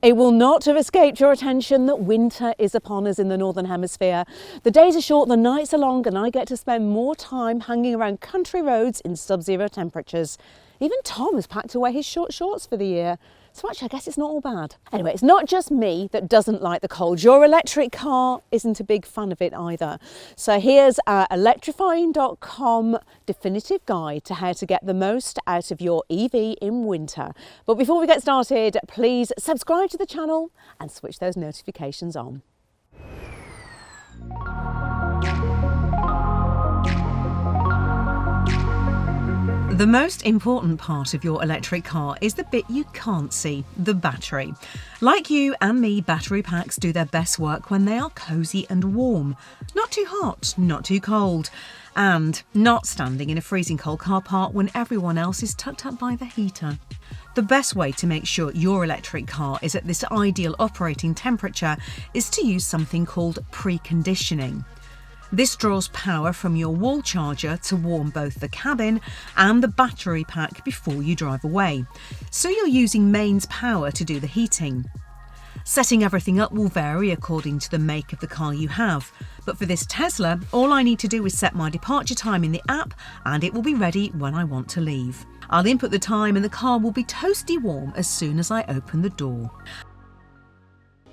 It will not have escaped your attention that winter is upon us in the Northern Hemisphere. The days are short, the nights are long, and I get to spend more time hanging around country roads in sub-zero temperatures. Even Tom has packed away his short shorts for the year. So actually, I guess it's not all bad. Anyway, it's not just me that doesn't like the cold. Your electric car isn't a big fan of it either. So here's our electrifying.com definitive guide to how to get the most out of your EV in winter. But before we get started, please subscribe to the channel and switch those notifications on. The most important part of your electric car is the bit you can't see, the battery. Like you and me, battery packs do their best work when they are cosy and warm. Not too hot, not too cold, and not standing in a freezing cold car park when everyone else is tucked up by the heater. The best way to make sure your electric car is at this ideal operating temperature is to use something called preconditioning. This draws power from your wall charger to warm both the cabin and the battery pack before you drive away, so you're using mains power to do the heating. Setting everything up will vary according to the make of the car you have, but for this Tesla, all I need to do is set my departure time in the app and it will be ready when I want to leave. I'll input the time and the car will be toasty warm as soon as I open the door.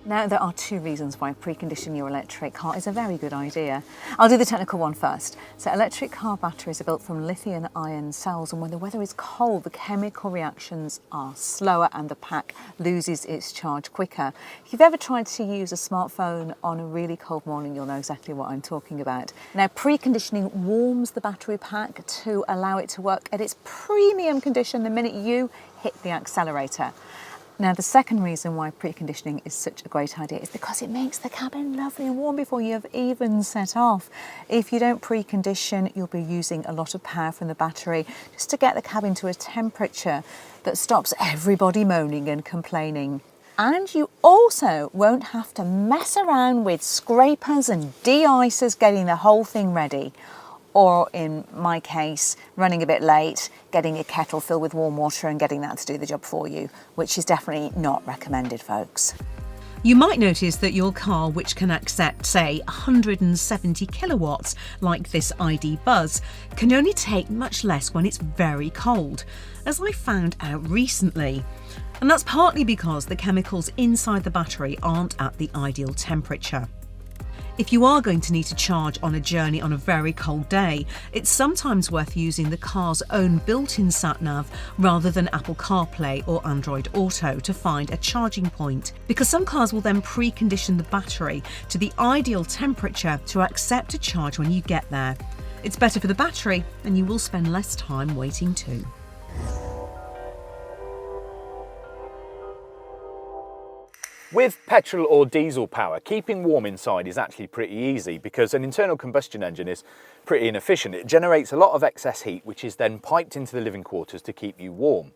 Now, there are two reasons why preconditioning your electric car is a very good idea. I'll do the technical one first. So electric car batteries are built from lithium-ion cells, and when the weather is cold, the chemical reactions are slower and the pack loses its charge quicker. If you've ever tried to use a smartphone on a really cold morning, you'll know exactly what I'm talking about. Now, preconditioning warms the battery pack to allow it to work at its premium condition the minute you hit the accelerator. Now, the second reason why preconditioning is such a great idea is because it makes the cabin lovely and warm before you have even set off. If you don't precondition, you'll be using a lot of power from the battery just to get the cabin to a temperature that stops everybody moaning and complaining. And you also won't have to mess around with scrapers and de-icers getting the whole thing ready. Or in my case, running a bit late, getting a kettle filled with warm water and getting that to do the job for you, which is definitely not recommended, folks. You might notice that your car, which can accept, say, 170 kilowatts, like this ID Buzz, can only take much less when it's very cold, as I found out recently. And that's partly because the chemicals inside the battery aren't at the ideal temperature. If you are going to need to charge on a journey on a very cold day, it's sometimes worth using the car's own built-in sat-nav rather than Apple CarPlay or Android Auto to find a charging point, because some cars will then precondition the battery to the ideal temperature to accept a charge when you get there. It's better for the battery, and you will spend less time waiting too. With petrol or diesel power, keeping warm inside is actually pretty easy because an internal combustion engine is pretty inefficient. It generates a lot of excess heat, which is then piped into the living quarters to keep you warm.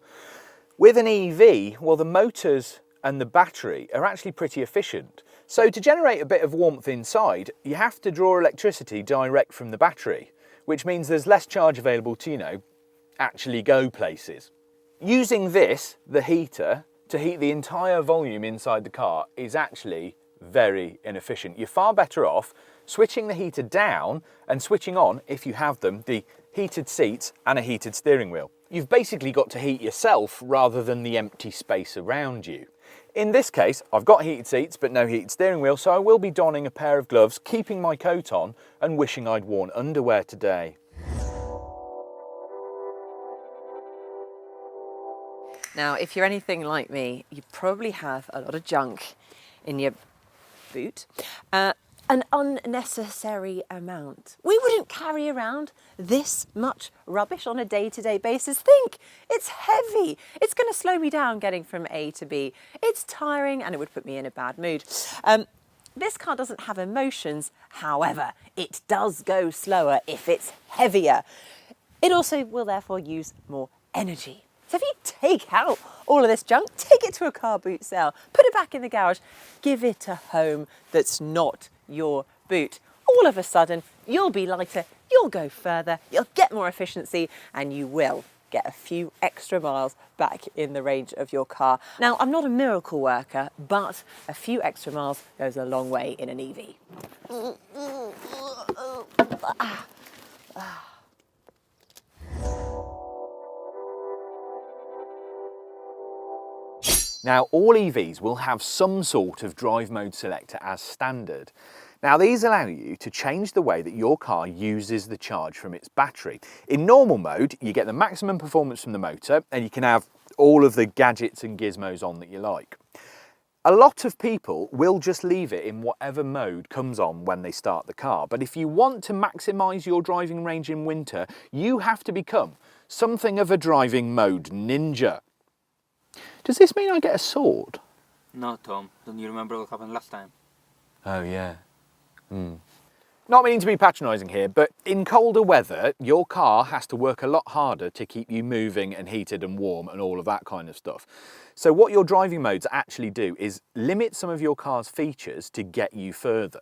With an EV, well, the motors and the battery are actually pretty efficient. So to generate a bit of warmth inside, you have to draw electricity direct from the battery, which means there's less charge available to, actually go places. Using this, the heater, to heat the entire volume inside the car is actually very inefficient. You're far better off switching the heater down and switching on, if you have them, the heated seats and a heated steering wheel. You've basically got to heat yourself rather than the empty space around you. In this case, I've got heated seats but no heated steering wheel, so I will be donning a pair of gloves, keeping my coat on and wishing I'd worn underwear today. Now, if you're anything like me, you probably have a lot of junk in your boot, an unnecessary amount. We wouldn't carry around this much rubbish on a day-to-day basis. Think, it's heavy. It's going to slow me down getting from A to B. It's tiring and it would put me in a bad mood. This car doesn't have emotions, however, it does go slower if it's heavier. It also will therefore use more energy. So if you take out all of this junk, take it to a car boot sale, put it back in the garage, give it a home that's not your boot. All of a sudden, you'll be lighter, you'll go further, you'll get more efficiency, and you will get a few extra miles back in the range of your car. Now, I'm not a miracle worker, but a few extra miles goes a long way in an EV. Now, all EVs will have some sort of drive mode selector as standard. Now, these allow you to change the way that your car uses the charge from its battery. In normal mode, you get the maximum performance from the motor and you can have all of the gadgets and gizmos on that you like. A lot of people will just leave it in whatever mode comes on when they start the car. But if you want to maximise your driving range in winter, you have to become something of a driving mode ninja. Does this mean I get a sword? No, Tom. Don't you remember what happened last time? Oh, yeah. Not meaning to be patronising here, but in colder weather, your car has to work a lot harder to keep you moving and heated and warm and all of that kind of stuff. So what your driving modes actually do is limit some of your car's features to get you further.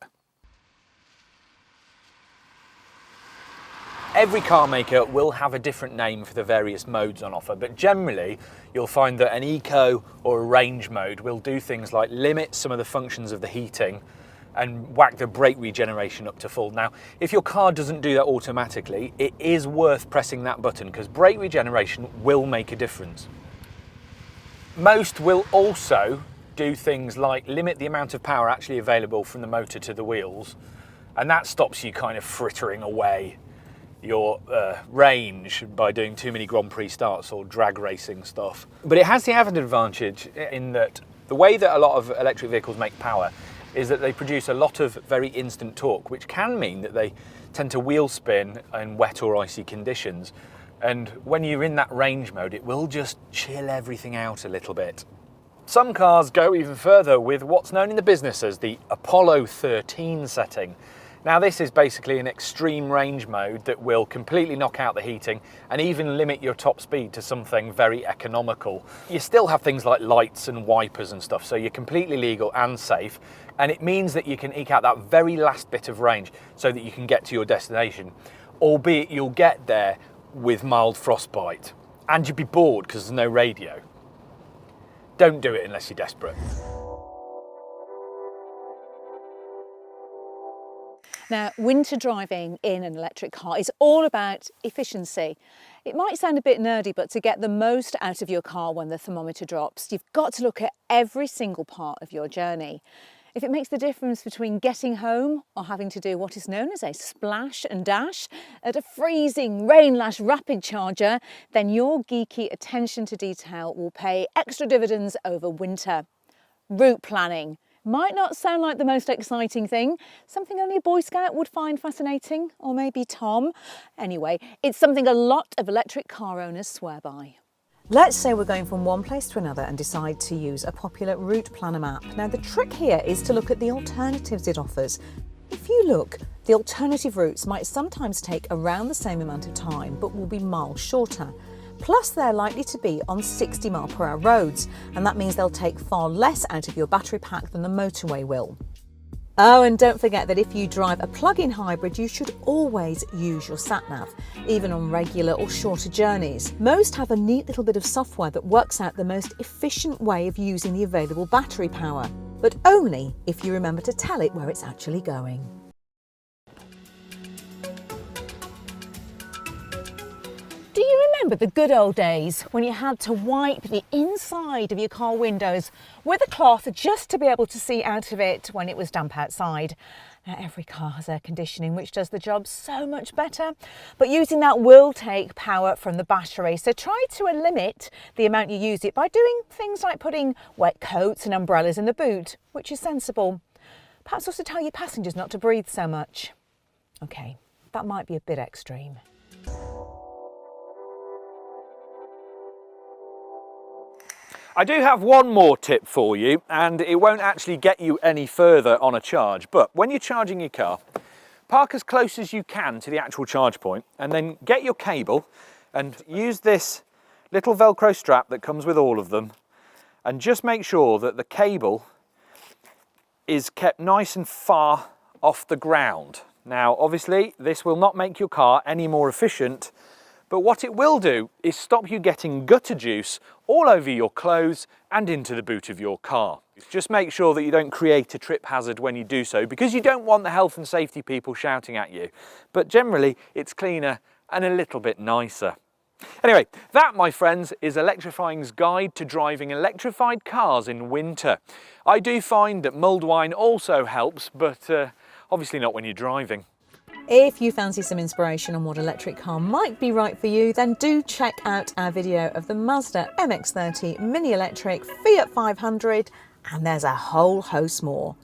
Every car maker will have a different name for the various modes on offer, but generally you'll find that an eco or a range mode will do things like limit some of the functions of the heating and whack the brake regeneration up to full. Now, if your car doesn't do that automatically, it is worth pressing that button because brake regeneration will make a difference. Most will also do things like limit the amount of power actually available from the motor to the wheels, and that stops you kind of frittering away your range by doing too many Grand Prix starts or drag racing stuff. But it has the added advantage in that the way that a lot of electric vehicles make power is that they produce a lot of very instant torque, which can mean that they tend to wheel spin in wet or icy conditions. And when you're in that range mode, it will just chill everything out a little bit. Some cars go even further with what's known in the business as the Apollo 13 setting. Now, this is basically an extreme range mode that will completely knock out the heating and even limit your top speed to something very economical. You still have things like lights and wipers and stuff, so you're completely legal and safe, and it means that you can eke out that very last bit of range so that you can get to your destination, albeit you'll get there with mild frostbite, and you'll be bored because there's no radio. Don't do it unless you're desperate. Now, winter driving in an electric car is all about efficiency. It might sound a bit nerdy, but to get the most out of your car when the thermometer drops, you've got to look at every single part of your journey. If it makes the difference between getting home or having to do what is known as a splash and dash at a freezing rain-lash rapid charger, then your geeky attention to detail will pay extra dividends over winter. Route planning. Might not sound like the most exciting thing, something only a Boy Scout would find fascinating, or maybe Tom. Anyway, it's something a lot of electric car owners swear by. Let's say we're going from one place to another and decide to use a popular route planner map. Now, the trick here is to look at the alternatives it offers. If you look, the alternative routes might sometimes take around the same amount of time, but will be miles shorter. Plus, they're likely to be on 60-mile-per-hour roads, and that means they'll take far less out of your battery pack than the motorway will. Oh, and don't forget that if you drive a plug-in hybrid, you should always use your sat-nav, even on regular or shorter journeys. Most have a neat little bit of software that works out the most efficient way of using the available battery power, but only if you remember to tell it where it's actually going. Do you remember the good old days when you had to wipe the inside of your car windows with a cloth just to be able to see out of it when it was damp outside? Now, every car has air conditioning, which does the job so much better, but using that will take power from the battery. So try to limit the amount you use it by doing things like putting wet coats and umbrellas in the boot, which is sensible. Perhaps also tell your passengers not to breathe so much. Okay, that might be a bit extreme. I do have one more tip for you, and it won't actually get you any further on a charge, but when you're charging your car, park as close as you can to the actual charge point and then get your cable and use this little Velcro strap that comes with all of them, and just make sure that the cable is kept nice and far off the ground. Now, obviously, this will not make your car any more efficient, But what it will do is stop you getting gutter juice all over your clothes and into the boot of your car. Just make sure that you don't create a trip hazard when you do so, because you don't want the health and safety people shouting at you. But generally, it's cleaner and a little bit nicer. Anyway, that, my friends, is Electrifying's guide to driving electrified cars in winter. I do find that mulled wine also helps, but obviously not when you're driving. If you fancy some inspiration on what electric car might be right for you, then do check out our video of the Mazda MX-30 Mini Electric, Fiat 500, and there's a whole host more.